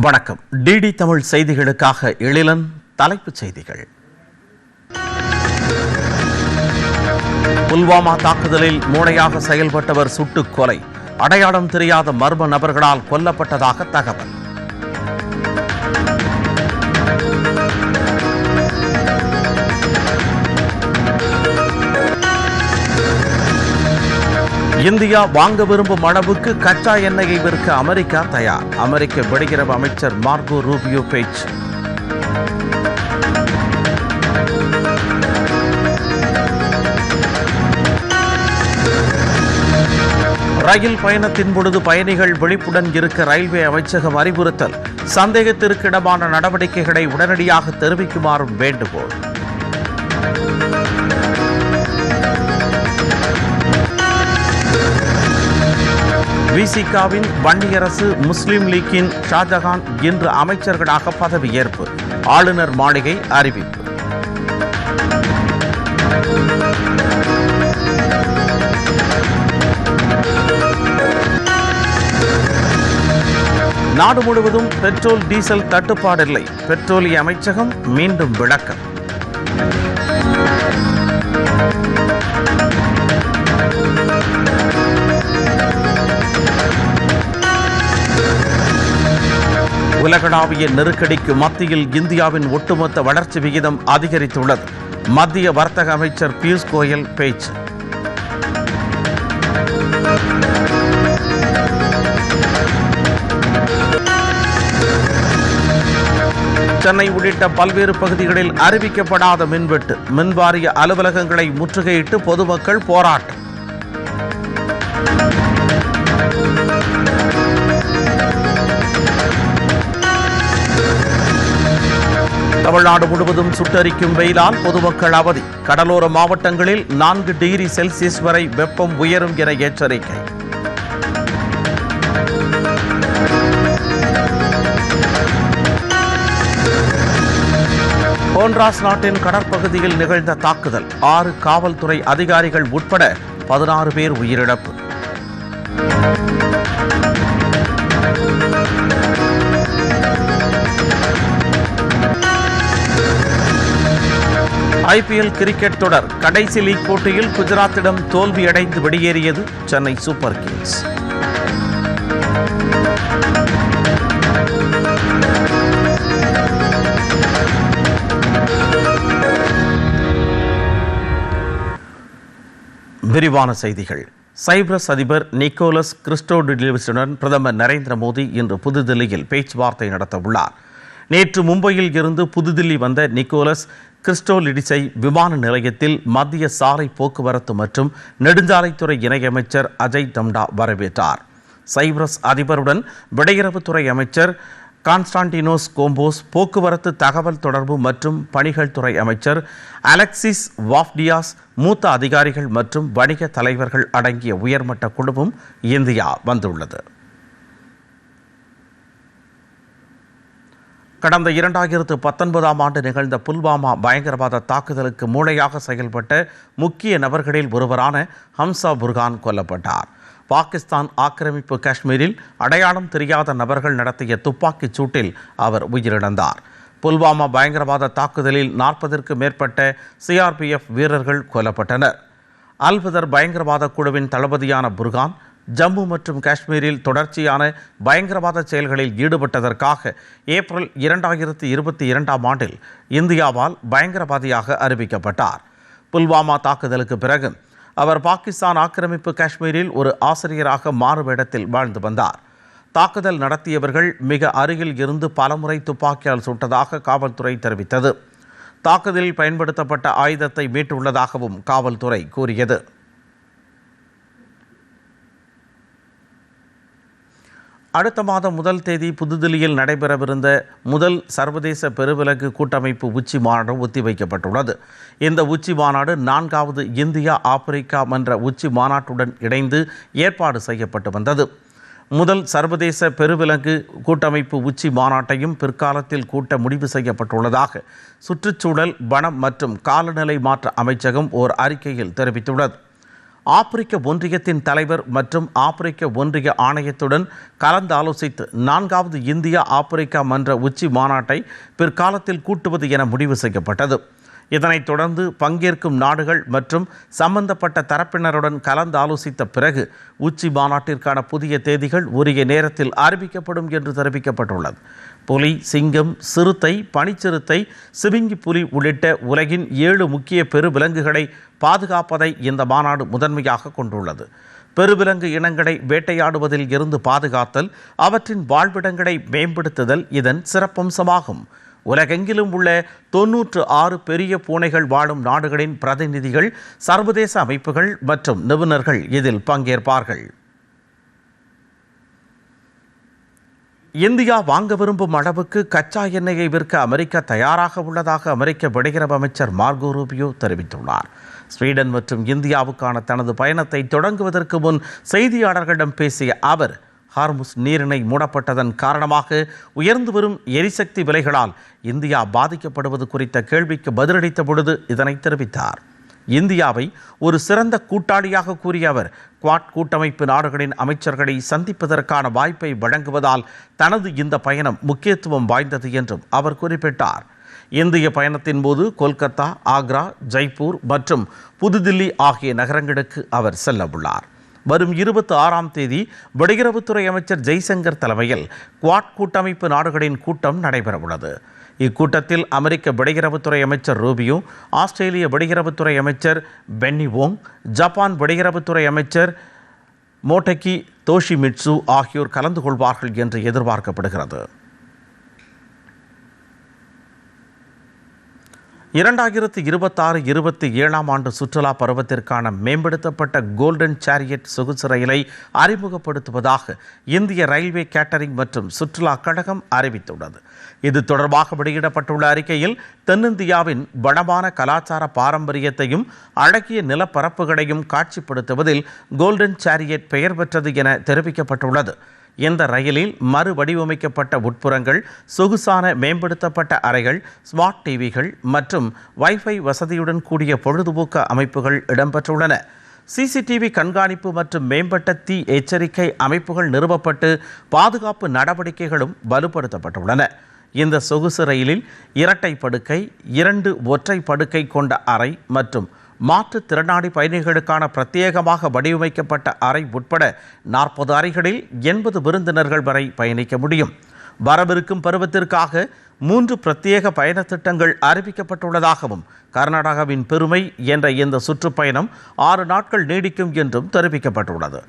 வணக்கம். டிடி தமிழ் செய்திகளுக்காக எழிலன். தலைப்புச் செய்திகள். புல்வாமா தாக்குதலில் மூளையாக செயல்பட்டவர் சுட்டுக் கொலை. அடையாளம் தெரியாத மர்ம நபர்களால் கொல்லப்பட்டதாக தகவல். இந்தியா வாங்க விரும்பும் அளவுக்கு கச்சா எண்ணெயை விற்க அமெரிக்கா தயார். அமெரிக்க வெளியுறவு அமைச்சர் மார்கோ ரூபியோ பேச்சு. ரயில் பயணத்தின் பொழுது பயணிகள் விழிப்புடன் இருக்க ரயில்வே அமைச்சகம் அறிவுறுத்தல். சந்தேகத்திற்கிடமான நடவடிக்கைகளை உடனடியாக தெரிவிக்குமாறும் வேண்டுகோள். விசிகாவின் வன்னியரசு முஸ்லிம் லீக்கின் ஷாஜகான் இன்று அமைச்சர்களாக பதவியேற்பு. ஆளுநர் மாளிகை அறிவிப்பு. நாடு முழுவதும் பெட்ரோல் டீசல் தட்டுப்பாடில்லை. பெட்ரோலிய அமைச்சகம் மீண்டும் விளக்கம். உலகளாவிய நெருக்கடிக்கு மத்தியில் இந்தியாவின் ஒட்டுமொத்த வளர்ச்சி விகிதம் அதிகரித்துள்ளது. மத்திய வர்த்தக அமைச்சர் பியூஷ் கோயல் பேச்சு. சென்னை உள்ளிட்ட பல்வேறு பகுதிகளில் அறிவிக்கப்படாத மின்வெட்டு. மின்வாரிய அலுவலகங்களை முற்றுகையிட்டு பொதுமக்கள் போராட்டம். தமிழ்நாடு முழுவதும் சுட்டரிக்கும் வெயிலால் பொதுமக்கள் அவதி. கடலோர மாவட்டங்களில் 4 டிகிரி செல்சியஸ் வரை வெப்பம் உயரும் என எச்சரிக்கை. ஹோண்டுராஸ் நாட்டின் கடற்பகுதியில் நிகழ்ந்த தாக்குதல். 6 காவல்துறை அதிகாரிகள் உட்பட 16 பேர் உயிரிழப்பு. ஐபிஎல் கிரிக்கெட் தொடர் கடைசி லீக் போட்டியில் குஜராத்திடம் தோல்வியடைந்து வெளியேறியது சென்னை சூப்பர் கிங்ஸ். விரிவான செய்திகள். சைப்ரஸ் அதிபர் நிக்கோலஸ் கிறிஸ்டோடிலிஸுடன் பிரதமர் நரேந்திர மோடி இன்று புதுதில்லியில் பேச்சுவார்த்தை நடத்த உள்ளார். நேற்று மும்பையில் இருந்து புதுதில்லி வந்த நிக்கோலஸ் கிறிஸ்டோலிடிஸை விமான நிலையத்தில் மத்திய சாலை போக்குவரத்து மற்றும் நெடுஞ்சாலைத்துறை இணையமைச்சர் அஜய் தம்டா வரவேற்றார். சைப்ரஸ் அதிபருடன் வெளியுறவுத்துறை அமைச்சர் கான்ஸ்டான்டினோஸ் கோம்போஸ், போக்குவரத்து தகவல் தொடர்பு மற்றும் பணிகள் துறை அமைச்சர் அலெக்சிஸ் வாஃப்டியாஸ், மூத்த அதிகாரிகள் மற்றும் வணிக தலைவர்கள் அடங்கிய உயர்மட்ட குழுவும் இந்தியா வந்துள்ளது. கடந்த 2019ஆம் ஆண்டு நிகழ்ந்த புல்வாமா பயங்கரவாத தாக்குதலுக்கு மூளையாக செயல்பட்ட முக்கிய நபர்களில் ஒருவரான ஹம்சா புர்கான் கொல்லப்பட்டார். பாகிஸ்தான் ஆக்கிரமிப்பு காஷ்மீரில் அடையாளம் தெரியாத நபர்கள் நடத்திய துப்பாக்கிச் சூட்டில் அவர் உயிரிழந்தார். புல்வாமா பயங்கரவாத தாக்குதலில் 40க்கும் மேற்பட்ட சிஆர்பிஎஃப் வீரர்கள் கொல்லப்பட்டனர். அல்பதர் பயங்கரவாத குழுவின் தளபதியான புர்கான் ஜம்மு மற்றும் காஷ்மீரில் தொடர்ச்சியான பயங்கரவாத செயல்களில் ஈடுபட்டதற்காக ஏப்ரல் 2022ஆம் ஆண்டில் இந்தியாவால் பயங்கரவாதியாக அறிவிக்கப்பட்டார். புல்வாமா தாக்குதலுக்கு பிறகு அவர் பாகிஸ்தான் ஆக்கிரமிப்பு காஷ்மீரில் ஒரு ஆசிரியராக மாறுவேடத்தில் வாழ்ந்து வந்தார். தாக்குதல் நடத்தியவர்கள் மிக அருகில் இருந்து பலமுறை துப்பாக்கியால் சுட்டதாக காவல்துறை தெரிவித்தது. தாக்குதலில் பயன்படுத்தப்பட்ட ஆயுதத்தை மீட்டுள்ளதாகவும் காவல்துறை கூறியது. அடுத்த மாதம் 1 தேதி புதுதில்லியில் நடைபெறவிருந்த முதல் சர்வதேச பெருவிலங்கு கூட்டமைப்பு உச்சி மாநாடு ஒத்திவைக்கப்பட்டுள்ளது. இந்த உச்சி மாநாடு 4வது இந்தியா ஆப்பிரிக்கா மன்ற உச்சி மாநாட்டுடன் இணைந்து ஏற்பாடு செய்யப்பட்டு வந்தது. முதல் சர்வதேச பெருவிலங்கு கூட்டமைப்பு உச்சி மாநாட்டையும் பிற்காலத்தில் கூட்ட முடிவு செய்யப்பட்டுள்ளதாக சுற்றுச்சூழல், வனம் மற்றும் காலநிலை மாற்ற அமைச்சகம் ஓர் அறிக்கையில் தெரிவித்துள்ளது. ஆப்பிரிக்க ஒன்றியத்தின் தலைவர் மற்றும் ஆப்பிரிக்க ஒன்றிய ஆணையத்துடன் கலந்து ஆலோசித்து 4வது இந்தியா ஆப்பிரிக்கா மன்ற உச்சி மாநாட்டை பிற்காலத்தில் கூட்டுவது என முடிவு செய்யப்பட்டது. இதனைத் தொடர்ந்து பங்கேற்கும் நாடுகள் மற்றும் சம்பந்தப்பட்ட தரப்பினருடன் கலந்து ஆலோசித்த பிறகு உச்சி மாநாட்டிற்கான புதிய தேதிகள் உரிய நேரத்தில் அறிவிக்கப்படும் என்று தெரிவிக்கப்பட்டுள்ளது. புலி, சிங்கம், சிறுத்தை, பனிச்சிறுத்தை, சிவிங்கி புலி உள்ளிட்ட உலகின் 7 முக்கிய பெருவிலங்குகளை பாதுகாப்பதை இந்த மாநாடு முதன்மையாக கொண்டுள்ளது. பெருவிலங்கு இனங்களை வேட்டையாடுவதில் இருந்து பாதுகாத்தல், அவற்றின் வாழ்விடங்களை மேம்படுத்துதல் இதன் சிறப்பம்சமாகும். உலகெங்கிலும் உள்ள 96 பெரிய பூனைகள் வாழும் நாடுகளின் பிரதிநிதிகள், சர்வதேச அமைப்புகள் மற்றும் நிபுணர்கள் இதில் பங்கேற்பார்கள். இந்தியா வாங்க விரும்பும் அளவுக்கு கச்சா எண்ணெயை விற்க அமெரிக்கா தயாராக உள்ளதாக அமெரிக்க வெளியுறவு அமைச்சர் மார்கோ ரூபியோ தெரிவித்துள்ளார். ஸ்வீடன் மற்றும் இந்தியாவுக்கான தனது பயணத்தை தொடங்குவதற்கு முன் செய்தியாளர்களிடம் பேசிய அவர், ஹார்முஸ் நீரிணை மூடப்பட்டதன் காரணமாக உயர்ந்து வரும் எரிசக்தி விலைகளால் இந்தியா பாதிக்கப்படுவது குறித்த கேள்விக்கு பதிலளித்த பொழுது இதனை தெரிவித்தார். இந்தியாவை ஒரு சிறந்த கூட்டாளியாக கூறிய அவர், குவாட் கூட்டமைப்பு நாடுகளின் அமைச்சர்களை சந்திப்பதற்கான வாய்ப்பை வழங்குவதால் தனது இந்த பயணம் முக்கியத்துவம் வாய்ந்தது என்றும் அவர் குறிப்பிட்டார். இந்திய பயணத்தின் போது கொல்கத்தா, ஆக்ரா, ஜெய்ப்பூர் மற்றும் புதுதில்லி ஆகிய நகரங்களுக்கு அவர் செல்ல உள்ளார். வரும் 26ஆம் தேதி வெளியுறவுத்துறை அமைச்சர் ஜெய்சங்கர் தலைமையில் குவாட் கூட்டமைப்பு நாடுகளின் கூட்டம் நடைபெறவுள்ளது. இக்கூட்டத்தில் அமெரிக்க வெளியுறவுத்துறை அமைச்சர் ரூபியோ, ஆஸ்திரேலிய வெளியுறவுத்துறை அமைச்சர் பென்னி வோங், ஜப்பான் வெளியுறவுத்துறை அமைச்சர் மோட்டெகி தோஷிமிட்சு ஆகியோர் கலந்து கொள்வார்கள் என்று எதிர்பார்க்கப்படுகிறது. 2026-27ஆம் ஆண்டு சுற்றுலா பருவத்திற்கான மேம்படுத்தப்பட்ட கோல்டன் சேரியட் சொகுசு ரயிலை அறிமுகப்படுத்துவதாக இந்திய ரயில்வே கேட்டரிங் மற்றும் சுற்றுலா கழகம் அறிவித்துள்ளது. இது தொடர்பாக வெளியிடப்பட்டுள்ள அறிக்கையில், தென்னிந்தியாவின் வளமான கலாச்சார பாரம்பரியத்தையும் அழகிய நிலப்பரப்புகளையும் காட்சிப்படுத்துவதில் கோல்டன் சேரியட் பெயர் பெற்றது என தெரிவிக்கப்பட்டுள்ளது. இந்த ரயிலில் மறுவடிவமைக்கப்பட்ட உட்புறங்கள், சொகுசான மேம்படுத்தப்பட்ட அறைகள், ஸ்மார்ட் டிவிகள் மற்றும் வைஃபை வசதியுடன் கூடிய பொழுதுபோக்கு அமைப்புகள் இடம்பெற்றுள்ளன. சிசிடிவி கண்காணிப்பு மற்றும் மேம்பட்ட தீ எச்சரிக்கை அமைப்புகள் நிறுவப்பட்டு பாதுகாப்பு நடவடிக்கைகளும் வலுப்படுத்தப்பட்டுள்ளன. இந்த சொகுசு ரயிலில் 2 படுக்கை, 2 ஒற்றை படுக்கை கொண்ட அறை மற்றும் மாற்றுத்திறனாளி பயணிகளுக்கான பிரத்யேகமாக வடிவமைக்கப்பட்ட அறை உட்பட 40 அறைகளில் 80 விருந்தினர்கள் வரை பயணிக்க முடியும். வரவிருக்கும் பருவத்திற்காக 3 பிரத்யேக பயண திட்டங்கள் அறிவிக்கப்பட்டுள்ளதாகவும், கர்நாடகாவின் பெருமை என்ற இந்த சுற்றுப்பயணம் 6 நாட்கள் நீடிக்கும் என்றும் தெரிவிக்கப்பட்டுள்ளது.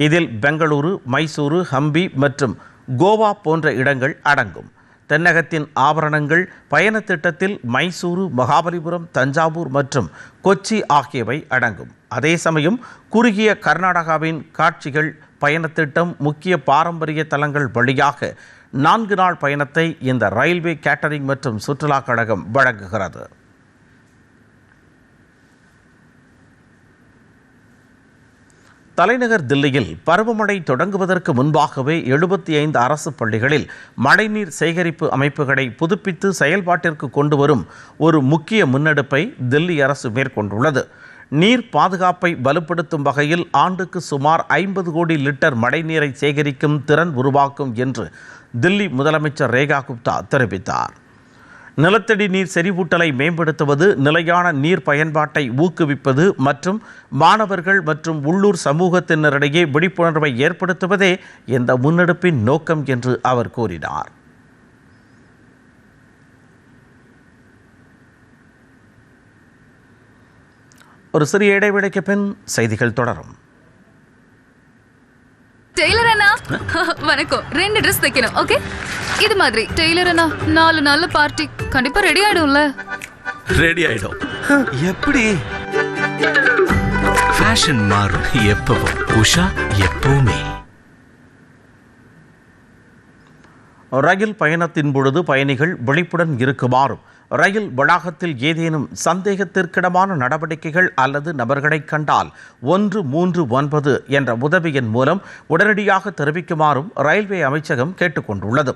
இதில் பெங்களூரு, மைசூரு, ஹம்பி மற்றும் கோவா போன்ற இடங்கள் அடங்கும். தென்னகத்தின் ஆபரணங்கள் பயண திட்டத்தில் மைசூரு, மகாபலிபுரம், தஞ்சாவூர் மற்றும் கொச்சி ஆகியவை அடங்கும். அதே சமயம் குறுகிய கர்நாடகாவின் காட்சிகள் பயண திட்டம் முக்கிய பாரம்பரிய தலங்கள் வழியாக 4 நாள் பயணத்தை இந்த ரயில்வே கேட்டரிங் மற்றும் சுற்றுலா கழகம் வழங்குகிறது. தலைநகர் தில்லியில் பருவமழை தொடங்குவதற்கு முன்பாகவே 75 அரசு பள்ளிகளில் மழைநீர் சேகரிப்பு அமைப்புகளை புதுப்பித்து செயல்பாட்டிற்கு கொண்டு வரும் ஒரு முக்கிய முன்னெடுப்பை தில்லி அரசு மேற்கொண்டுள்ளது. நீர் பாதுகாப்பை வலுப்படுத்தும் வகையில் ஆண்டுக்கு சுமார் 50 கோடி லிட்டர் மழைநீரை சேகரிக்கும் திறன் உருவாக்கும் என்று தில்லி முதலமைச்சர் ரேகா குப்தா தெரிவித்தார். நிலத்தடி நீர் செறிவூட்டலை மேம்படுத்துவது, நிலையான நீர் பயன்பாட்டை ஊக்குவிப்பது மற்றும் மாணவர்கள் மற்றும் உள்ளூர் சமூகத்தினரிடையே விழிப்புணர்வை ஏற்படுத்துவதே இந்த முன்னெடுப்பின் நோக்கம் என்று அவர் கூறினார். ஒரு சிறிய இடைவேளைக்கு பின் செய்திகள் தொடரும். டெய்லர் அண்ணா வணக்கம். 2 ட்ரெஸ் தைக்கணும். ஓகே, இது மாதிரி. டெய்லர் அண்ணா 4 நாள்ல பார்ட்டி கண்டிப்பா ரெடி ஆயிடும்ல? ரெடி ஆயிடும். எப்படி? ஃபேஷன் மாறும் எப்பவும். உஷா எப்பவுமே. ரயில் பயணத்தின் பொழுது பயணிகள் விழிப்புடன் இருக்குமாறும், ரயில் வளாகத்தில் ஏதேனும் சந்தேகத்திற்கிடமான நடவடிக்கைகள் அல்லது நபர்களை கண்டால் 139 என்ற உதவி எண் மூலம் உடனடியாக தெரிவிக்குமாறும் ரயில்வே அமைச்சகம் கேட்டுக்கொண்டுள்ளது.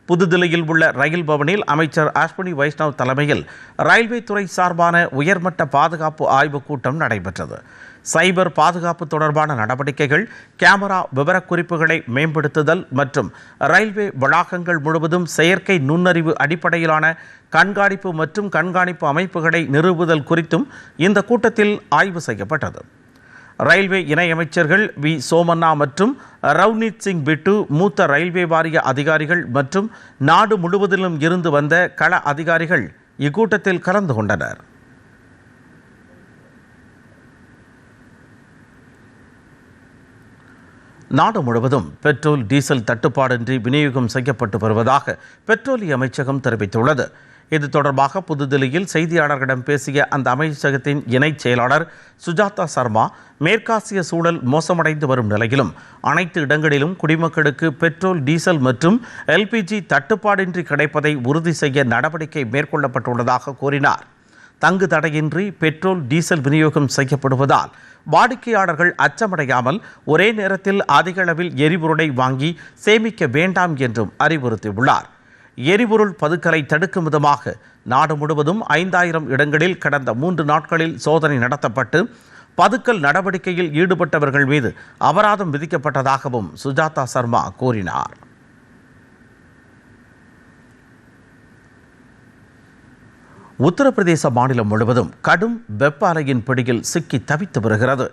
புதுதில்லியில் உள்ள ரயில் பவனில் அமைச்சர் அஸ்வினி வைஷ்ணவ் தலைமையில் ரயில்வே துறை சார்பான உயர்மட்ட பாதுகாப்பு ஆய்வுக் கூட்டம் நடைபெற்றது. சைபர் பாதுகாப்பு தொடர்பான நடவடிக்கைகள், கேமரா விவரக்குறிப்புகளை மேம்படுத்துதல் மற்றும் ரயில்வே வளாகங்கள் முழுவதும் செயற்கை நுண்ணறிவு அடிப்படையிலான கண்காணிப்பு மற்றும் கண்காணிப்பு அமைப்புகளை நிறுவுதல் குறித்தும் இந்த கூட்டத்தில் ஆய்வு செய்யப்பட்டது. ரயில்வே இணையமைச்சர்கள் வி சோமண்ணா மற்றும் ரவ்னீத் சிங் பிட்டு, மூத்த ரயில்வே வாரிய அதிகாரிகள் மற்றும் நாடு முழுவதிலும் இருந்து வந்த கள அதிகாரிகள் இக்கூட்டத்தில் கலந்து கொண்டனர். நாடு முழுவதும் பெட்ரோல், டீசல் தட்டுப்பாடின்றி விநியோகம் செய்யப்பட்டு வருவதாக பெட்ரோலிய அமைச்சகம் தெரிவித்துள்ளது. இது தொடர்பாக புதுதில்லியில் செய்தியாளர்களிடம் பேசிய அந்த அமைச்சகத்தின் இணைச் செயலாளர் சுஜாதா சர்மா, மேற்காசிய சூழல் மோசமடைந்து வரும் நிலையிலும் அனைத்து இடங்களிலும் குடிமக்களுக்கு பெட்ரோல், டீசல் மற்றும் எல்பிஜி தட்டுப்பாடின்றி கிடைப்பதை உறுதி செய்ய நடவடிக்கை மேற்கொள்ளப்பட்டுள்ளதாக கூறினார். தங்கு தடையின்றி பெட்ரோல், டீசல் விநியோகம் செய்யப்படுவதால் வாடிக்கையாளர்கள் அச்சமடையாமல் ஒரே நேரத்தில் அதிக அளவில் எரிபொருளை வாங்கி சேமிக்க வேண்டாம் என்றும் அறிவுறுத்தியுள்ளார். எரிபொருள் பதுக்கலை தடுக்கும் விதமாக நாடு முழுவதும் 5000 இடங்களில் கடந்த 3 நாட்களில் சோதனை நடத்தப்பட்டு பதுக்கல் நடவடிக்கையில் ஈடுபட்டவர்கள் மீது அபராதம் விதிக்கப்பட்டதாகவும் சுஜாதா சர்மா கூறினார். உத்தரப்பிரதேச மாநிலம் முழுவதும் கடும் வெப்ப அலையின் பிடியில் சிக்கி தவித்து வருகிறது.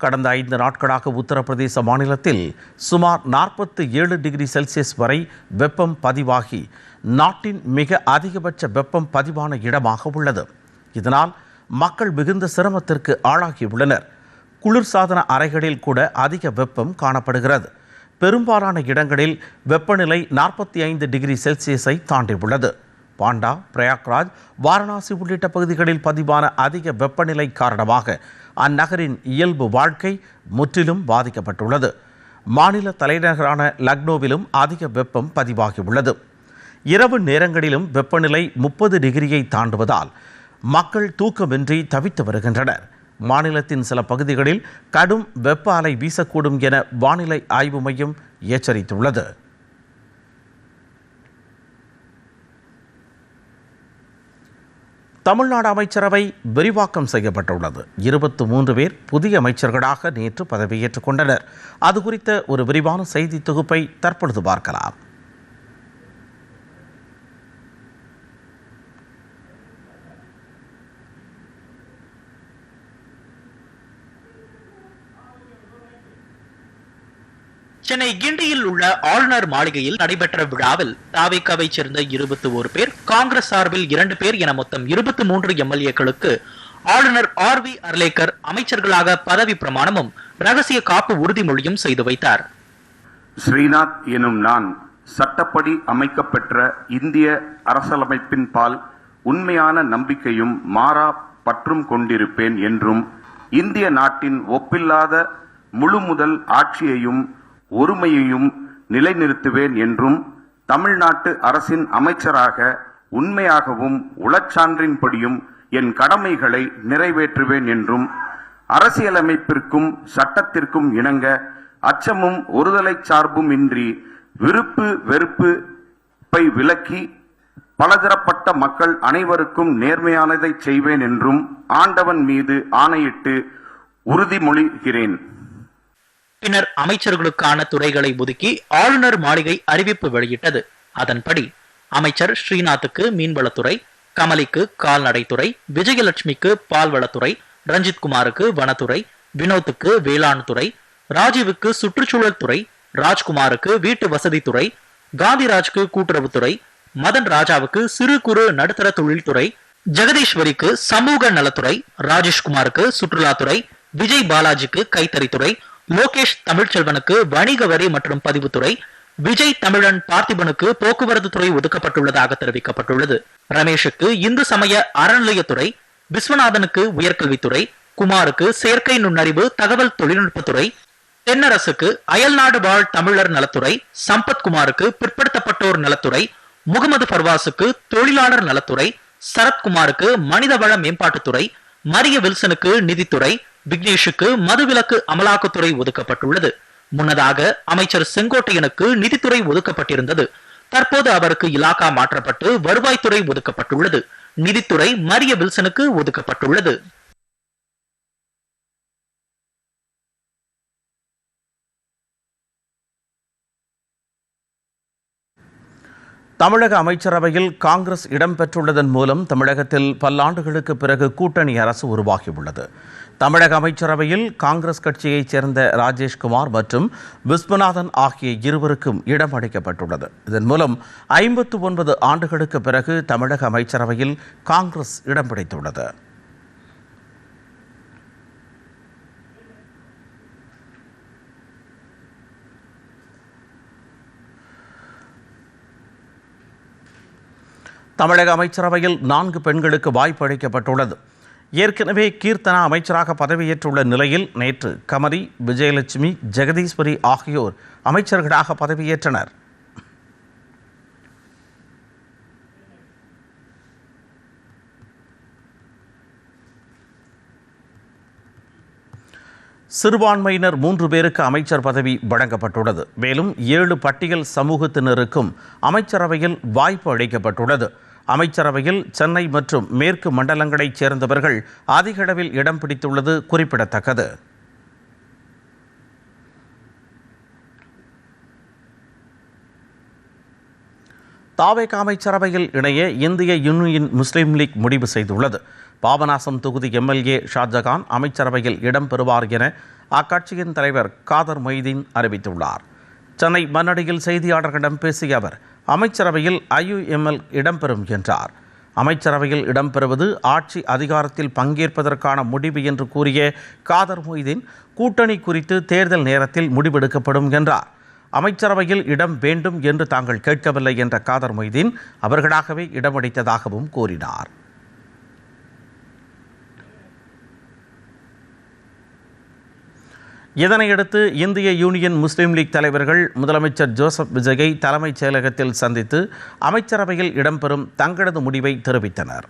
கடந்த 5 நாட்களாக உத்தரப்பிரதேச மாநிலத்தில் சுமார் 47 டிகிரி செல்சியஸ் வரை வெப்பம் பதிவாகி நாட்டின் மிக அதிகபட்ச வெப்பம் பதிவான இடமாக உள்ளது. இதனால் மக்கள் மிகுந்த சிரமத்திற்கு ஆளாகியுள்ளனர். குளிர்சாதன அறைகளில் கூட அதிக வெப்பம் காணப்படுகிறது. பெரும்பாலான இடங்களில் வெப்பநிலை 45 டிகிரி செல்சியஸை தாண்டியுள்ளது. பாண்டா, பிரயாக்ராஜ், வாரணாசி உள்ளிட்ட பகுதிகளில் பதிவான அதிக வெப்பநிலை காரணமாக அந்நகரின் இயல்பு வாழ்க்கை முற்றிலும் பாதிக்கப்பட்டுள்ளது. மாநில தலைநகரான லக்னோவிலும் அதிக வெப்பம் பதிவாகியுள்ளது. இரவு நேரங்களிலும் வெப்பநிலை 30 டிகிரியை தாண்டுவதால் மக்கள் தூக்கமின்றி தவித்து வருகின்றனர். மாநிலத்தின் சில பகுதிகளில் கடும் வெப்ப அலை வீசக்கூடும் என வானிலை ஆய்வு மையம் எச்சரித்துள்ளது. தமிழ்நாடு அமைச்சரவை விரிவாக்கம் செய்யப்பட்டுள்ளது. 23 பேர் புதிய அமைச்சர்களாக நேற்று பதவியேற்றுக் கொண்டனர். அது குறித்த ஒரு விரிவான செய்தி தொகுப்பை தற்பொழுது பார்க்கலாம். சென்னை கிண்டியில் உள்ள ஆளுநர் மாளிகையில் நடைபெற்ற விழாவில் தாவேகாவை சேர்ந்த 21 பேர், காங்கிரஸ் சார்பில் 2 பேர் என மொத்தம் 23 எம்எல்ஏக்களுக்கு ஆளுநர் ஆர்.வி. அர்லேக்கர் அமைச்சர்களாக பதவி பிரமாணமும் ரகசிய காப்பு உறுதிமொழியும் செய்து வைத்தார். ஸ்ரீநாத் எனும் நான் சட்டப்படி அமைக்கப்பெற்ற இந்திய அரசியலமைப்பின் பால் உண்மையான நம்பிக்கையும் மாறா பற்றும் கொண்டிருப்பேன் என்றும், இந்திய நாட்டின் ஒப்பில்லாத முழு முதல் ஆட்சியையும் ஒருமையையும் நிலைநிறுத்துவேன் என்றும், தமிழ்நாட்டு அரசின் அமைச்சராக உண்மையாகவும் உளச்சான்றின்படியும் என் கடமைகளை நிறைவேற்றுவேன் என்றும், அரசியலமைப்பிற்கும் சட்டத்திற்கும் இணங்க அச்சமும் ஒருதலை சார்பும் இன்றி விருப்பு வெறுப்பை விலக்கி பலதரப்பட்ட மக்கள் அனைவருக்கும் நேர்மையானதை செய்வேன் என்றும் ஆண்டவன் மீது ஆணையிட்டு உறுதிமொழிகிறேன். பின்னர் அமைச்சர்களுக்கான துறைகளை ஒதுக்கி ஆளுநர் மாளிகை அறிவிப்பு வெளியிட்டது. அதன்படி அமைச்சர் ஸ்ரீநாத்துக்கு மீன்வளத்துறை, கமலிக்கு கால்நடைத்துறை, விஜயலட்சுமிக்கு பால்வளத்துறை, ரஞ்சித்குமாருக்கு வனத்துறை, வினோத்துக்கு வேளாண் துறை, ராஜீவுக்கு சுற்றுச்சூழல் துறை, ராஜ்குமாருக்கு வீட்டு வசதித்துறை, காந்திராஜ்க்கு கூட்டுறவுத்துறை, மதன் ராஜாவுக்கு சிறு குறு நடுத்தர தொழில்துறை, ஜெகதீஸ்வரிக்கு சமூக நலத்துறை, ராஜேஷ்குமாருக்கு சுற்றுலாத்துறை, விஜய் பாலாஜிக்கு கைத்தறித்துறை, லோகேஷ் தமிழ்ச்செல்வனுக்கு வணிக வரி மற்றும் பதிவுத்துறை, விஜய் தமிழன் பார்த்திபனுக்கு போக்குவரத்து துறை ஒதுக்கப்பட்டுள்ளதாக தெரிவிக்கப்பட்டுள்ளது. ரமேஷுக்கு இந்து சமய அறநிலையத்துறை, விஸ்வநாதனுக்கு உயர்கல்வித்துறை, குமாருக்கு செயற்கை நுண்ணறிவு தகவல் தொழில்நுட்பத்துறை, தென்னரசுக்கு அயல்நாடு வாழ் தமிழர் நலத்துறை, சம்பத்குமாருக்கு பிற்படுத்தப்பட்டோர் நலத்துறை, முகமது பர்வாசுக்கு தொழிலாளர் நலத்துறை, சரத்குமாருக்கு மனிதவள மேம்பாட்டுத்துறை, மரிய வில்சனுக்கு நிதித்துறை, விக்னேஷுக்கு மதுவிலக்கு அமலாக்கத்துறை ஒதுக்கப்பட்டுள்ளது. முன்னதாக அமைச்சர் செங்கோட்டையனுக்கு நிதித்துறை ஒதுக்கப்பட்டிருந்தது. தற்போது அவருக்கு இலாகா மாற்றப்பட்டு வருவாய்த்துறை ஒதுக்கப்பட்டுள்ளது. நிதித்துறை மரிய வில்சனுக்கு ஒதுக்கப்பட்டுள்ளது. தமிழக அமைச்சரவையில் காங்கிரஸ் இடம்பெற்றுள்ளதன் மூலம் தமிழகத்தில் பல்லாண்டுகளுக்கு பிறகு கூட்டணி அரசு உருவாகியுள்ளது. தமிழக அமைச்சரவையில் காங்கிரஸ் கட்சியைச் சேர்ந்த ராஜேஷ்குமார் மற்றும் விஸ்வநாதன் ஆகிய இருவருக்கும் இடம் அளிக்கப்பட்டுள்ளது. இதன் மூலம் 59 ஆண்டுகளுக்கு பிறகு தமிழக அமைச்சரவையில் காங்கிரஸ் இடம் பிடித்துள்ளது. தமிழக அமைச்சரவையில் 4 பெண்களுக்கு வாய்ப்பு அளிக்கப்பட்டுள்ளது. ஏற்கனவே கீர்த்தனா அமைச்சராக பதவியேற்றுள்ள நிலையில் நேற்று கமரி, விஜயலட்சுமி, ஜெகதீஸ்வரி ஆகியோர் அமைச்சர்களாக பதவியேற்றனர். சிறுபான்மையினர் 3 பேருக்கு அமைச்சர் பதவி வழங்கப்பட்டுள்ளது. மேலும் 7 பட்டியல் சமூகத்தினருக்கும் அமைச்சரவையில் வாய்ப்பு அளிக்கப்பட்டுள்ளது. அமைச்சரவையில் சென்னை மற்றும் மேற்கு மண்டலங்களைச் சேர்ந்தவர்கள் அதிக அளவில் இடம் பிடித்துள்ளது குறிப்பிடத்தக்கது. தாவேகா அமைச்சரவையில் இணைய இந்திய யூனியன் முஸ்லீம் லீக் முடிவு செய்துள்ளது. பாபநாசம் தொகுதி எம்எல்ஏ ஷாஜகான் அமைச்சரவையில் இடம்பெறுவார் என அக்கட்சியின் தலைவர் காதர் மொய்தீன் அறிவித்துள்ளார். சென்னை மண்ணடியில் செய்தியாளர்களிடம் பேசிய அவர் அமைச்சரவையில் IUML இடம்பெறும் என்றார். அமைச்சரவையில் இடம்பெறுவது ஆட்சி அதிகாரத்தில் பங்கேற்பதற்கான முடிவு என்று கூறிய காதர் மொய்தீன் கூட்டணி குறித்து தேர்தல் நேரத்தில் முடிவெடுக்கப்படும் என்றார். அமைச்சரவையில் இடம் வேண்டும் என்று தாங்கள் கேட்கவில்லை என்ற காதர் மொய்தீன் அவர்களாகவே இடமளித்ததாகவும் கூறினார். இதனையடுத்து இந்திய யூனியன் முஸ்லீம் லீக் தலைவர்கள் முதலமைச்சர் ஜோசப் விஜயை தலைமைச் செயலகத்தில் சந்தித்து அமைச்சரவையில் இடம்பெறும் தங்களது முடிவை தெரிவித்தனர்.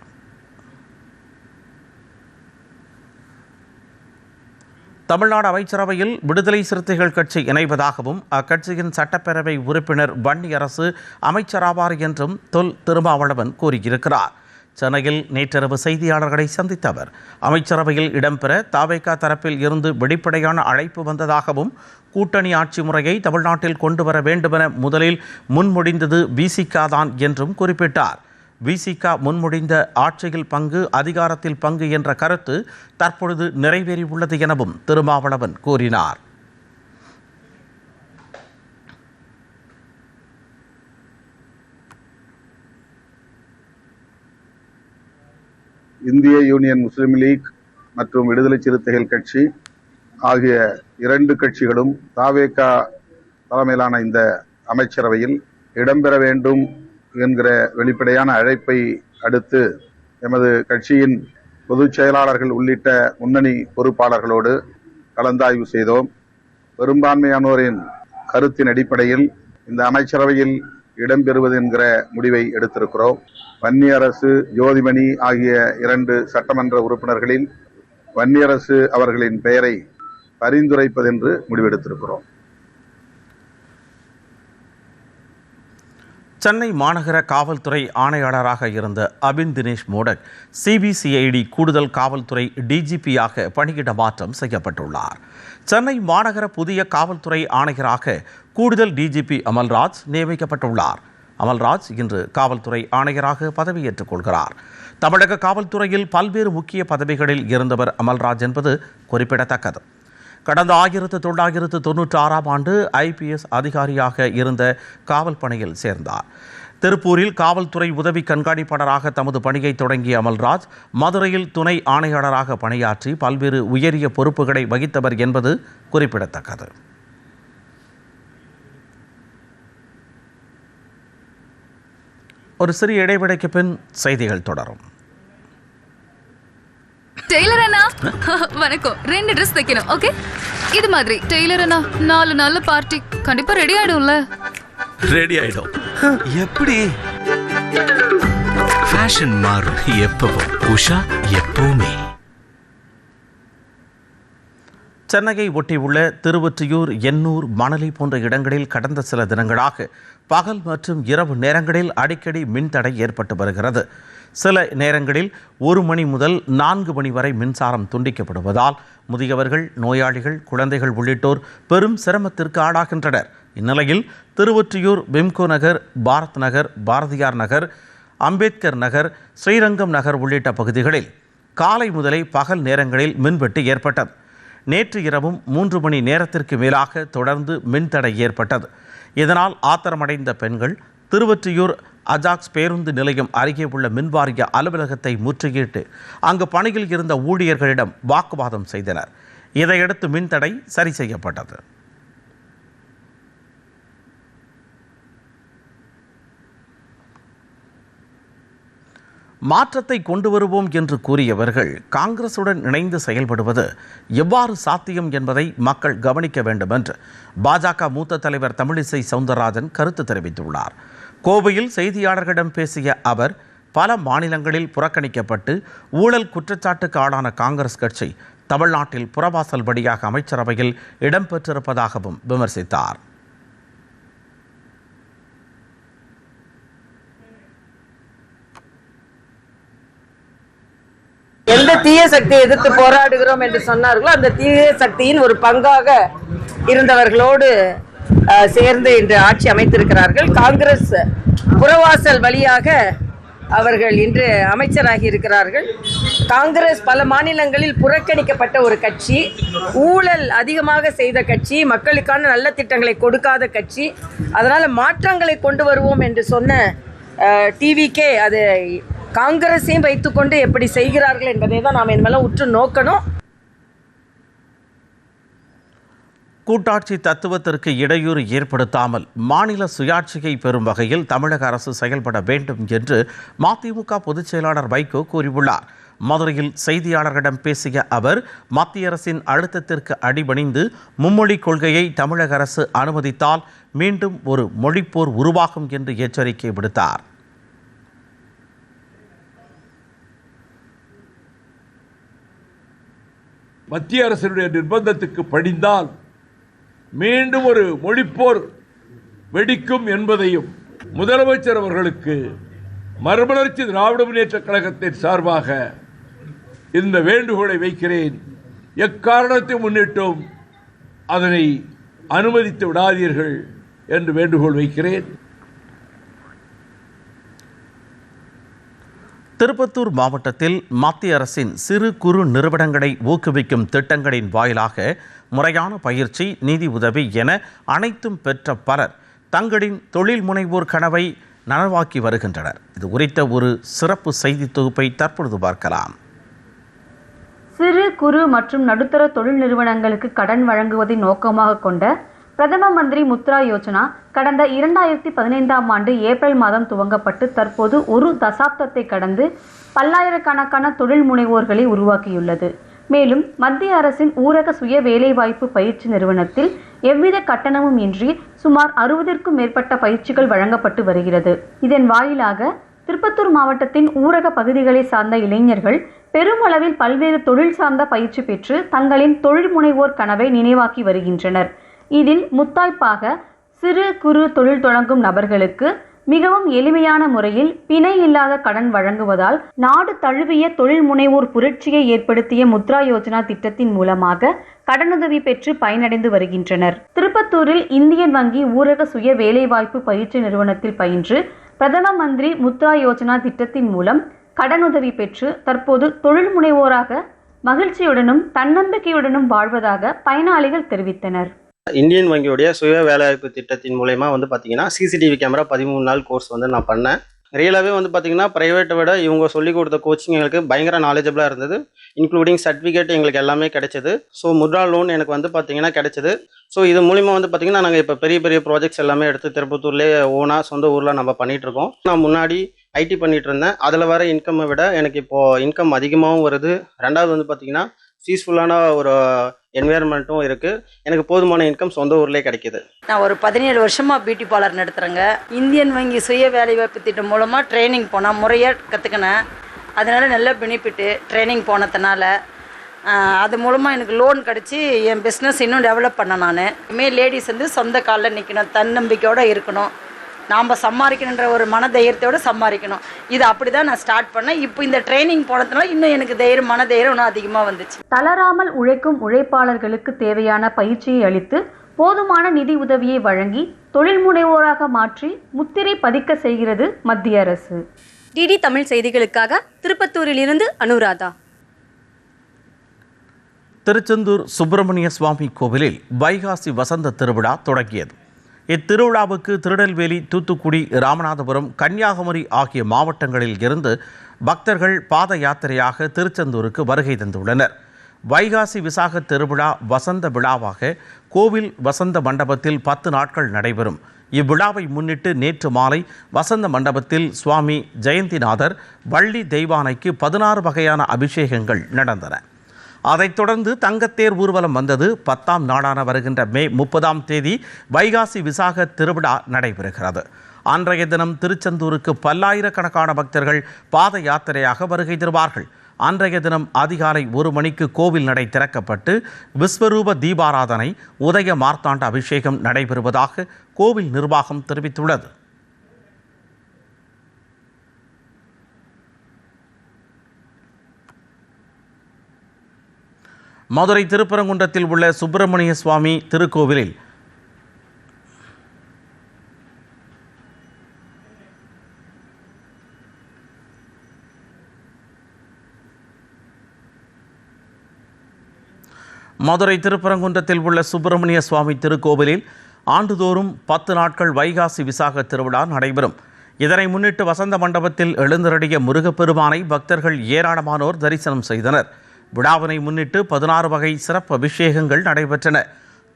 தமிழ்நாடு அமைச்சரவையில் விடுதலை சிறுத்தைகள் கட்சி இணைவதாகவும் அக்கட்சியின் சட்டப்பேரவை உறுப்பினர் வன்னியரசு அமைச்சராவார் என்றும் தொல் திருமாவளவன் கூறியிருக்கிறார். சென்னையில் நேற்றிரவு செய்தியாளர்களை சந்தித்த அவர் அமைச்சரவையில் இடம்பெற தாவேகா தரப்பில் இருந்து வெளிப்படையான அழைப்பு வந்ததாகவும் கூட்டணி ஆட்சி முறையை தமிழ்நாட்டில் கொண்டு வர வேண்டுமென முதலில் முன்மொழிந்தது விசிக தான் என்றும் குறிப்பிட்டார். விசிக முன்மொழிந்த ஆட்சியில் பங்கு, அதிகாரத்தில் பங்கு என்ற கருத்து தற்பொழுது நிறைவேறியுள்ளது எனவும் திருமாவளவன் கூறினார். இந்திய யூனியன் முஸ்லீம் லீக் மற்றும் விடுதலை சிறுத்தைகள் கட்சி ஆகிய 2 கட்சிகளும் தாவேகா தலைமையிலான இந்த அமைச்சரவையில் இடம்பெற வேண்டும் என்கிற வெளிப்படையான அழைப்பை அடுத்து எமது கட்சியின் பொதுச் செயலாளர்கள் உள்ளிட்ட முன்னணி பொறுப்பாளர்களோடு கலந்தாய்வு செய்தோம். பெரும்பான்மையானோரின் கருத்தின் அடிப்படையில் இந்த அமைச்சரவையில் இடம்பெறுவது என்கிற முடிவை எடுத்திருக்கிறோம். வன்னியரசு, ஜோதிமணி ஆகிய 2 சட்டமன்ற உறுப்பினர்களில் வன்னியரசு அவர்களின் பெயரை பரிந்துரைப்பதென்று முடிவெடுத்திருக்கிறோம். சென்னை மாநகர காவல்துறை ஆணையாளராக இருந்த அபின் தினேஷ் மோடக் CBCID கூடுதல் காவல்துறை DGPயாக பணியிட மாற்றம் செய்யப்பட்டுள்ளார். சென்னை மாநகர புதிய காவல்துறை ஆணையராக கூடுதல் DGP அமல்ராஜ் நியமிக்கப்பட்டுள்ளார். அமல்ராஜ் இன்று காவல்துறை ஆணையராக பதவியேற்றுக் கொள்கிறார். தமிழக காவல்துறையில் பல்வேறு முக்கிய பதவிகளில் இருந்தவர் அமல்ராஜ் என்பது குறிப்பிடத்தக்கது. கடந்த 1996ஆம் ஆண்டு IPS அதிகாரியாக இருந்த காவல் பணியில் சேர்ந்தார். திருப்பூரில் காவல்துறை உதவி கண்காணிப்பாளராக தமது பணியை தொடங்கிய அமல்ராஜ் மதுரையில் துணை ஆணையாளராக பணியாற்றி பல்வேறு உயரிய பொறுப்புகளை வகித்தவர் என்பது குறிப்பிடத்தக்கது. ஒரு சிறிய இடைவெளிக்கு பின் செய்திகள் தொடரும். டெய்லர் அண்ணா வணக்கம். 2 ட்ரெஸ் தைக்கணும். ஓகே, இது மாதிரி டெய்லர் அண்ணா 4 நாள்ல பார்ட்டி கண்டிப்பா ரெடி ஆயிடும்ல? ரெடி ஆயிடும். எப்படி? ஃபேஷன் மாறும் எப்பவும். உஷா எப்பவுமே. சென்னையை ஒட்டியுள்ள திருவொற்றியூர், எண்ணூர், மணலி போன்ற இடங்களில் கடந்த சில தினங்களாக பகல் மற்றும் இரவு நேரங்களில் அடிக்கடி மின்தடை ஏற்பட்டு வருகிறது. சில நேரங்களில் 1 மணி முதல் 4 மணி வரை மின்சாரம் துண்டிக்கப்படுவதால் முதியவர்கள், நோயாளிகள், குழந்தைகள் உள்ளிட்டோர் பெரும் சிரமத்திற்கு ஆளாகின்றனர். இந்நிலையில் திருவொற்றியூர், பிம்கோ நகர், பாரத் நகர், பாரதியார் நகர், அம்பேத்கர் நகர், ஸ்ரீரங்கம் நகர் உள்ளிட்ட பகுதிகளில் காலை முதலே பகல் நேரங்களில் மின்வெட்டு ஏற்பட்டது. நேற்று இரவும் 3 மணி நேரத்திற்கு மேலாக தொடர்ந்து மின்தடை ஏற்பட்டது. இதனால் ஆத்திரமடைந்த பெண்கள் திருவொற்றியூர் அஜாக்ஸ் பேருந்து நிலையம் அருகே உள்ள மின்வாரிய அலுவலகத்தை முற்றுகையிட்டு அங்கு பணியில் இருந்த ஊழியர்களிடம் வாக்குவாதம் செய்தனர். இதையடுத்து மின்தடை சரி செய்யப்பட்டது. மாற்றத்தை கொண்டு வருவோம் என்று கூறியவர்கள் காங்கிரசுடன் இணைந்து செயல்படுவது எவ்வாறு சாத்தியம் என்பதை மக்கள் கவனிக்க வேண்டும் என்று பாஜக மூத்த தலைவர் தமிழிசை சவுந்தரராஜன் கருத்து தெரிவித்துள்ளார். கோவையில் செய்தியாளர்களிடம் பேசிய அவர், பல மாநிலங்களில் புறக்கணிக்கப்பட்டு ஊழல் குற்றச்சாட்டுக்கு ஆளான காங்கிரஸ் கட்சி தமிழ்நாட்டில் புறவாசல் வழியாக அமைச்சரவையில் இடம்பெற்றிருப்பதாகவும் விமர்சித்தார். எந்த தீய சக்தியை எதிர்த்து போராடுகிறோம் என்று சொன்னார்களோ அந்த தீய சக்தியின் ஒரு பங்காக இருந்தவர்களோடு சேர்ந்து இன்று ஆட்சி அமைத்திருக்கிறார்கள். காங்கிரஸ் புறவாசல் வழியாக அவர்கள் இன்று அமைச்சராகி இருக்கிறார்கள். காங்கிரஸ் பல மாநிலங்களில் புறக்கணிக்கப்பட்ட ஒரு கட்சி, ஊழல் அதிகமாக செய்த கட்சி, மக்களுக்கான நல்ல திட்டங்களை கொடுக்காத கட்சி. அதனால மாற்றங்களை கொண்டு வருவோம் என்று சொன்ன டிவிகே அது காங்கிரஸையும் வைத்துக்கொண்டு எப்படி செய்கிறார்கள் என்பதை தான் நாம் இனிமேல் உற்று நோக்கணும். கூட்டாட்சி தத்துவத்திற்கு இடையூறு ஏற்படுத்தாமல் மாநில சுயாட்சியை பெறும் வகையில் தமிழக அரசு செயல்பட வேண்டும் என்று மதிமுக பொதுச் செயலாளர் வைகோ கூறியுள்ளார். மதுரையில் செய்தியாளர்களிடம் பேசிய அவர், மத்திய அரசின் அழுத்தத்திற்கு அடிபணிந்து மும்மொழி கொள்கையை தமிழக அரசு அனுமதித்தால் மீண்டும் ஒரு மொழிப்போர் உருவாகும் என்று எச்சரிக்கை விடுத்தார். மத்திய அரசினுடைய நிர்பந்தத்துக்கு படிந்தால் மீண்டும் ஒரு மொழிப்போர் வெடிக்கும் என்பதையும் முதலமைச்சர் அவர்களுக்கு மறுமலர்ச்சி திராவிட முன்னேற்ற கழகத்தின் சார்பாக இந்த வேண்டுகோளை வைக்கிறேன். எக்காரணத்தை முன்னிட்டும் அதனை அனுமதித்து விடாதீர்கள் என்று வேண்டுகோள் வைக்கிறேன். திருப்பத்தூர் மாவட்டத்தில் மத்திய அரசின் சிறு குறு நிறுவனங்களை ஊக்குவிக்கும் திட்டங்களின் வாயிலாக முறையான பயிற்சி, நிதி உதவி என அனைத்தும் பெற்ற பலர் தங்களின் தொழில் முனைவோர் கனவை நனவாக்கி வருகின்றனர். இது குறித்த ஒரு சிறப்பு செய்தி தொகுப்பை தற்பொழுது பார்க்கலாம். சிறு குறு மற்றும் நடுத்தர தொழில் நிறுவனங்களுக்கு கடன் வழங்குவதை நோக்கமாக கொண்ட பிரதம மந்திரி முத்ரா யோஜனா கடந்த 2015ஆம் ஆண்டு ஏப்ரல் மாதம் துவங்கப்பட்டு தற்போது ஒரு தசாப்தத்தை கடந்து பல்லாயிரக்கணக்கான தொழில் முனைவோர்களை உருவாக்கியுள்ளது. மேலும் மத்திய அரசின் ஊரக சுய வேலைவாய்ப்பு பயிற்சி நிறுவனத்தில் எவ்வித கட்டணமும் இன்றி சுமார் 60க்கும் மேற்பட்ட பயிற்சிகள் வழங்கப்பட்டு வருகிறது. இதன் வாயிலாக திருப்பத்தூர் மாவட்டத்தின் ஊரக பகுதிகளை சார்ந்த இளைஞர்கள் பெருமளவில் பல்வேறு தொழில் சார்ந்த பயிற்சி பெற்று தங்களின் தொழில் முனைவோர் கனவை நினைவாக்கி வருகின்றனர். இதில் முத்தாய்ப்பாக சிறு குறு தொழில் தொடங்கும் நபர்களுக்கு மிகவும் எளிமையான முறையில் பிணை இல்லாத கடன் வழங்குவதால் நாடு தழுவிய தொழில் முனைவோர் புரட்சியை ஏற்படுத்திய முத்ரா யோஜனா திட்டத்தின் மூலமாக கடனுதவி பெற்று பயனடைந்து வருகின்றனர். திருப்பத்தூரில் இந்தியன் வங்கி ஊரக சுய வேலைவாய்ப்பு பயிற்சி நிறுவனத்தில் பயின்று பிரதம மந்திரி முத்ரா யோஜனா திட்டத்தின் மூலம் கடனுதவி பெற்று தற்போது தொழில் முனைவோராக மகிழ்ச்சியுடனும் தன்னம்பிக்கையுடனும் வாழ்வதாக பயனாளிகள் தெரிவித்தனர். இந்தியன் வங்கியோடைய சுய வேலைவாய்ப்பு திட்டத்தின் மூலயமா பார்த்தீங்கன்னா சிசிடிவி கேமரா 13 நாள் கோர்ஸ் நான் பண்ணேன். ரியலாகவே பார்த்தீங்கன்னா ப்ரைவேட்டை விட இவங்க சொல்லிக் கொடுத்த கோச்சிங் எங்களுக்கு பயங்கர நாலேஜபிளாக இருந்தது. இன்க்ளூடிங் சர்டிஃபிகேட் எங்களுக்கு எல்லாமே கிடைச்சது. ஸோ முத்ரா லோன் எனக்கு பார்த்தீங்கன்னா கிடைச்சது. ஸோ இது மூலிமா பார்த்தீங்கன்னா நாங்கள் இப்போ பெரிய பெரிய ப்ராஜெக்ட்ஸ் எல்லாமே எடுத்து திருப்பத்தூர்லேயே ஓனாக சொந்த ஊரில் நம்ம பண்ணிகிட்ருக்கோம். நான் முன்னாடி ஐடி பண்ணிகிட்டு இருந்தேன். அதில் வர இன்கம்மை விட எனக்கு இப்போது இன்கம் அதிகமாகவும் வருது. ரெண்டாவது பார்த்தீங்கன்னா பீஸ்ஃபுல்லான ஒரு என்வைரன்மெண்ட்டும் இருக்குது. எனக்கு போதுமான இன்கம் சொந்த ஊர்லேயே கிடைக்கிது. நான் ஒரு 17 வருஷமாக பியூட்டி பார்லர் நடத்துகிறேங்க. இந்தியன் வங்கி சுய வேலைவாய்ப்பு திட்டம் மூலமாக ட்ரைனிங் போனால் முறையாக கற்றுக்கினேன். அதனால் நல்ல பெனிஃபிட்டு ட்ரைனிங் போனதுனால. அது மூலமாக எனக்கு லோன் கிடச்சி என் பிஸ்னஸ் இன்னும் டெவலப் பண்ணேன். நான் இனிமேல் லேடிஸ் சொந்த காலில் நிற்கணும், தன்னம்பிக்கையோடு இருக்கணும், நாம் சம்பாதிக்கணுன்ற ஒரு மன தைரியத்தோடு சம்பாதிக்கணும். இது அப்படி தான் நான் ஸ்டார்ட் பண்ணேன். இப்போ இந்த ட்ரைனிங் போனதுனால இன்னும் எனக்கு மன தைரியம் இன்னும் அதிகமாக வந்துச்சு. தளராமல் உழைக்கும் உழைப்பாளர்களுக்கு தேவையான பயிற்சியை அளித்து போதுமான நிதி உதவியை வழங்கி தொழில் முனைவோராக மாற்றி முத்திரை பதிக்க செய்கிறது மத்திய அரசு. டிடி தமிழ் செய்திகளுக்காக திருப்பத்தூரிலிருந்து அனுராதா. திருச்செந்தூர் சுப்பிரமணிய சுவாமி கோவிலில் வைகாசி வசந்த திருவிழா தொடங்கியது. இத்திருவிழாவுக்கு திருநெல்வேலி, தூத்துக்குடி, ராமநாதபுரம், கன்னியாகுமரி ஆகிய மாவட்டங்களில் இருந்து பக்தர்கள் பாத யாத்திரையாக திருச்செந்தூருக்கு வருகை தந்துள்ளனர். வைகாசி விசாக திருவிழா வசந்த விழாவாக கோவில் வசந்த மண்டபத்தில் 10 நாட்கள் நடைபெறும். இவ்விழாவை முன்னிட்டு நேற்று மாலை வசந்த மண்டபத்தில் சுவாமி ஜெயந்திநாதர் வள்ளி தெய்வானைக்கு 16 வகையான அபிஷேகங்கள் நடந்தன. அதைத் தொடர்ந்து தங்கத்தேர் ஊர்வலம் வந்தது. 10ஆம் நாளான வருகின்ற மே 30ஆம் தேதி வைகாசி விசாக திருவிழா நடைபெறுகிறது. அன்றைய தினம் திருச்செந்தூருக்கு பல்லாயிரக்கணக்கான பக்தர்கள் பாத யாத்திரையாக வருகை தருவார்கள். அன்றைய தினம் அதிகாலை 1 மணிக்கு கோவில் நடை திறக்கப்பட்டு விஸ்வரூப தீபாராதனை, உதய மார்த்தாண்ட அபிஷேகம் நடைபெறுவதாக கோவில் நிர்வாகம் தெரிவித்துள்ளது. மதுரை திருப்பரங்குன்றத்தில் உள்ள சுப்பிரமணிய சுவாமி திருக்கோவிலில் உள்ள சுப்பிரமணிய சுவாமி திருக்கோவிலில் ஆண்டுதோறும் 10 நாட்கள் வைகாசி விசாக திருவிழா நடைபெறும். இதனை முன்னிட்டு வசந்த மண்டபத்தில் எழுந்தருளிய முருகப்பெருமானை பக்தர்கள் ஏராளமானோர் தரிசனம் செய்தனர். விழாவினை முன்னிட்டு 16 வகை சிறப்பு அபிஷேகங்கள் நடைபெற்றன.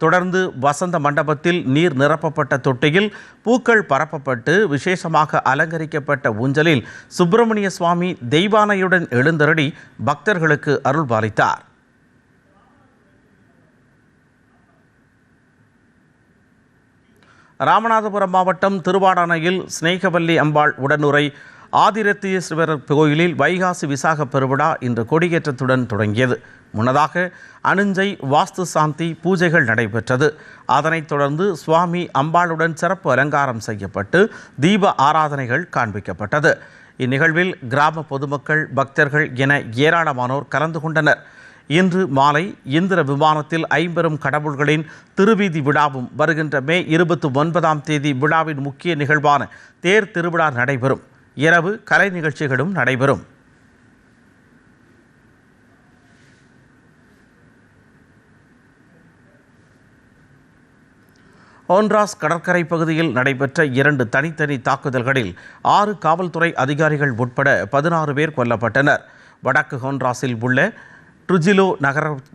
தொடர்ந்து வசந்த மண்டபத்தில் நீர் நிரப்பப்பட்ட தொட்டியில் பூக்கள் பரப்பப்பட்டு விசேஷமாக அலங்கரிக்கப்பட்ட ஊஞ்சலில் சுப்பிரமணிய சுவாமி தெய்வானையுடன் எழுந்தருளி பக்தர்களுக்கு அருள்பாலித்தார். ராமநாதபுரம் மாவட்டம் திருவாடானையில் ஸ்நேகவல்லி அம்பாள் உடனுரை ஆதிரத்தீஸ்வரர் கோயிலில் வைகாசி விசாக பெருவிழா இன்று கொடியேற்றத்துடன் தொடங்கியது. முன்னதாக அனுஞ்சை, வாஸ்து சாந்தி பூஜைகள் நடைபெற்றது. அதனைத் தொடர்ந்து சுவாமி அம்பாளுடன் சிறப்பு அலங்காரம் செய்யப்பட்டு தீப ஆராதனைகள் காண்பிக்கப்பட்டது. இந்நிகழ்வில் கிராம பொதுமக்கள், பக்தர்கள் என ஏராளமானோர் கலந்து கொண்டனர். இன்று மாலை இந்திர விமானத்தில் 50 கடவுள்களின் திருவீதி விழாவும் வருகின்ற மே 29ஆம் தேதி விழாவின் முக்கிய நிகழ்வான தேர் திருவிழா நடைபெறும். இரவு கலை நிகழ்ச்சிகளும் நடைபெறும். ஹோண்ட்ராஸ் கடற்கரை பகுதியில் நடைபெற்ற 2 தனித்தனி தாக்குதல்களில் 6 காவல்துறை அதிகாரிகள் உட்பட 16 பேர் கொல்லப்பட்டனர். வடக்கு ஹோண்ட்ராஸில் உள்ள ட்ருஜிலோ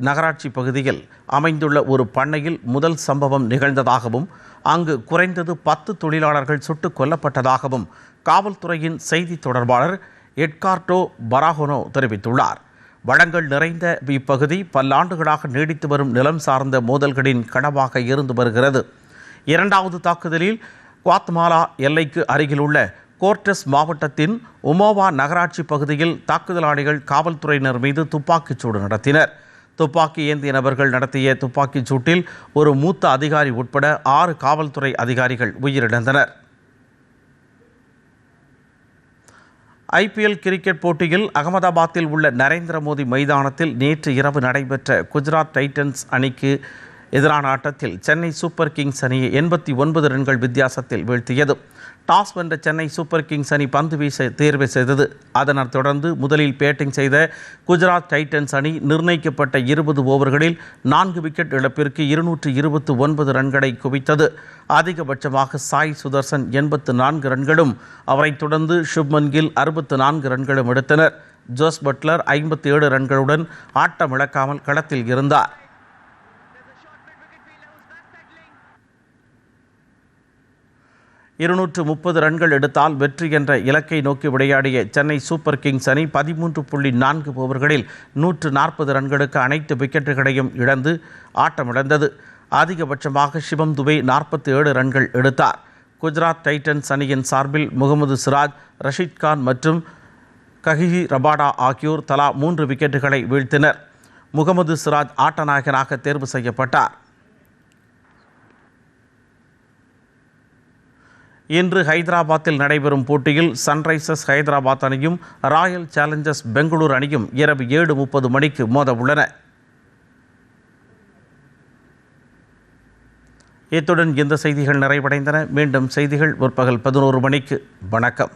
நகராட்சி பகுதியில் அமைந்துள்ள ஒரு பண்ணையில் முதல் சம்பவம் நிகழ்ந்ததாகவும் அங்கு குறைந்தது 10 தொழிலாளர்கள் சுட்டுக் கொல்லப்பட்டதாகவும் காவல்துறையின் செய்தி தொடர்பாளர் எட்கார்டோ பராகோனோ தெரிவித்துள்ளார். வளங்கள் நிறைந்த இப்பகுதி பல்லாண்டுகளாக நீடித்து வரும் நிலம் சார்ந்த மோதல்களின் களமாக இருந்து வருகிறது. 2வது தாக்குதலில் குவாத்மாலா எல்லைக்கு அருகிலுள்ள கோர்டஸ் மாவட்டத்தின் உமோவா நகராட்சி பகுதியில் தாக்குதலாளிகள் காவல்துறையினர் மீது துப்பாக்கிச் சூடு நடத்தினர். துப்பாக்கி ஏந்திய நபர்கள் நடத்திய துப்பாக்கிச் சூட்டில் ஒரு மூத்த அதிகாரி உட்பட 6 காவல்துறை அதிகாரிகள் உயிரிழந்தனர். IPL கிரிக்கெட் போட்டியில் அகமதாபாத்தில் உள்ள நரேந்திர மோடி மைதானத்தில் நேற்று இரவு நடைபெற்ற குஜராத் டைட்டன்ஸ் அணிக்கு எதிரான ஆட்டத்தில் சென்னை சூப்பர் கிங்ஸ் அணியை 89 ரன்கள் வித்தியாசத்தில் வீழ்த்தியது. டாஸ் வென்ற சென்னை சூப்பர் கிங்ஸ் அணி பந்து வீச தேர்வு செய்தது. அதனைத் தொடர்ந்து முதலில் பேட்டிங் செய்த குஜராத் டைட்டன்ஸ் அணி நிர்ணயிக்கப்பட்ட 20 ஓவர்களில் 4 விக்கெட் இழப்பிற்கு 229 ரன்களை குவித்தது. அதிகபட்சமாக சாய் சுதர்சன் 84 ரன்களும், அவரைத் தொடர்ந்து சுப்மன் கில் 64 ரன்களும் எடுத்தனர். ஜோஸ் பட்லர் 57 ரன்களுடன் ஆட்டமிழக்காமல் களத்தில் இருந்தார். 230 ரன்கள் எடுத்தால் வெற்றி என்ற இலக்கை நோக்கி விளையாடிய சென்னை சூப்பர் கிங்ஸ் அணி 13.4 ஓவர்களில் 140 ரன்களுக்கு அனைத்து விக்கெட்டுகளையும் இழந்து ஆட்டமிழந்தது. அதிகபட்சமாக சிவம் துபே 47 ரன்கள் எடுத்தார். குஜராத் டைட்டன்ஸ் அணியின் சார்பில் முகமது சிராஜ், ரஷீத் கான் மற்றும் கஹிஹி ரபாடா ஆகியோர் தலா 3 விக்கெட்டுகளை வீழ்த்தினர். முகமது சிராஜ் ஆட்டநாயகனாக தேர்வு செய்யப்பட்டார். இன்று ஹைதராபாத்தில் நடைபெறும் போட்டியில் சன்ரைசர்ஸ் ஹைதராபாத் அணியும் ராயல் சேலஞ்சர்ஸ் பெங்களூர் அணியும் இரவு 7:30 மணிக்கு மோத உள்ளன. இத்துடன் இந்த செய்திகள் நிறைவடைந்தன. மீண்டும் செய்திகள் முற்பகல் 11 மணிக்கு. வணக்கம்.